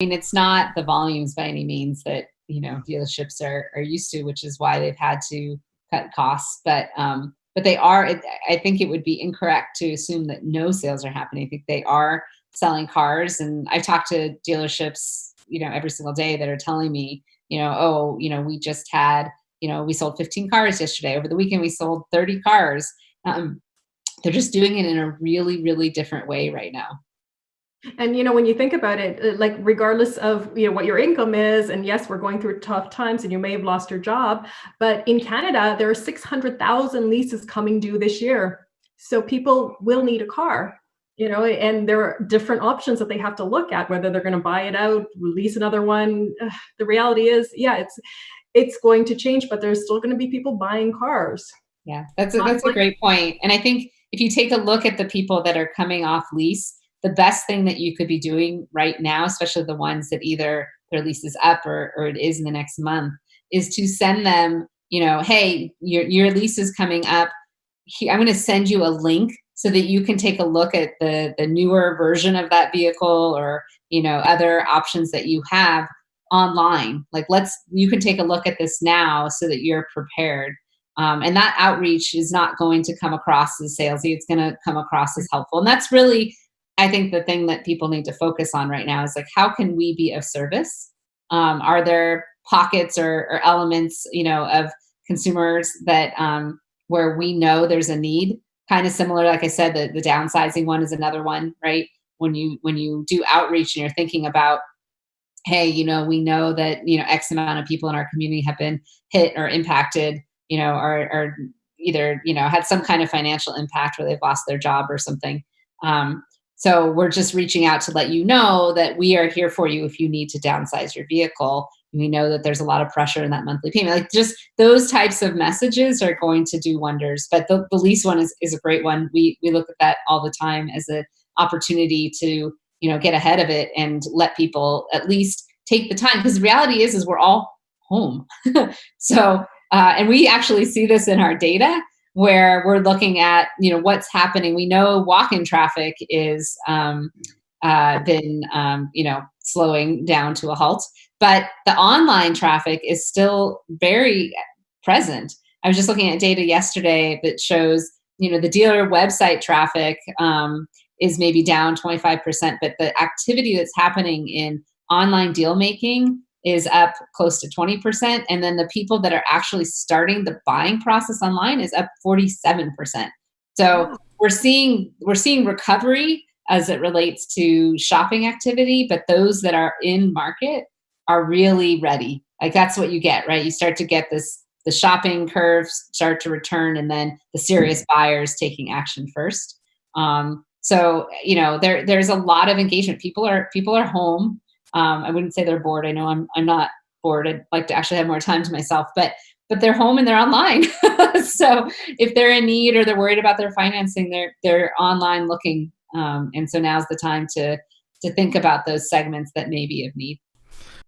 mean, it's not the volumes by any means that, dealerships are used to, which is why they've had to cut costs. But they are, I think it would be incorrect to assume that no sales are happening. I think they are selling cars. And I've talked to dealerships, every single day that are telling me, we just had, we sold 15 cars yesterday. Over the weekend, we sold 30 cars. They're just doing it in a really, really different way right now. And when you think about it, like regardless of what your income is, and yes, we're going through tough times, and you may have lost your job, but in Canada there are 600,000 leases coming due this year, so people will need a car. And there are different options that they have to look at, whether they're going to buy it out, lease another one. The reality is, yeah, it's going to change, but there's still going to be people buying cars. Yeah, that's a great point. And I think if you take a look at the people that are coming off lease, the best thing that you could be doing right now, especially the ones that either their lease is up or it is in the next month, is to send them, hey, your lease is coming up. I'm going to send you a link so that you can take a look at the newer version of that vehicle, or, other options that you have online. Like, you can take a look at this now so that you're prepared. And that outreach is not going to come across as salesy. It's going to come across as helpful. And that's really, I think, the thing that people need to focus on right now is like, how can we be of service? Are there pockets or elements, of consumers that where we know there's a need? Kind of similar, like I said, the downsizing one is another one, right? When you do outreach and you're thinking about, hey, we know that X amount of people in our community have been hit or impacted, or either had some kind of financial impact where they've lost their job or something. So we're just reaching out to let you know that we are here for you if you need to downsize your vehicle. We know that there's a lot of pressure in that monthly payment. Like, just those types of messages are going to do wonders. But the lease one is a great one. We look at that all the time as an opportunity to, get ahead of it and let people at least take the time. Because the reality is we're all home. So, and we actually see this in our data, where we're looking at, what's happening. We know walk-in traffic is been, slowing down to a halt, but the online traffic is still very present. I was just looking at data yesterday that shows, the dealer website traffic is maybe down 25%, but the activity that's happening in online deal making is up close to 20%. And then the people that are actually starting the buying process online is up 47%. So we're seeing recovery as it relates to shopping activity, but those that are in market are really ready. Like, that's what you get, right? You start to get the shopping curves start to return, and then the serious buyers taking action first. So, there's a lot of engagement. People are home. I wouldn't say they're bored. I know I'm not bored. I'd like to actually have more time to myself, but they're home and they're online. So if they're in need or they're worried about their financing, they're online looking. And so now's the time to think about those segments that may be of need.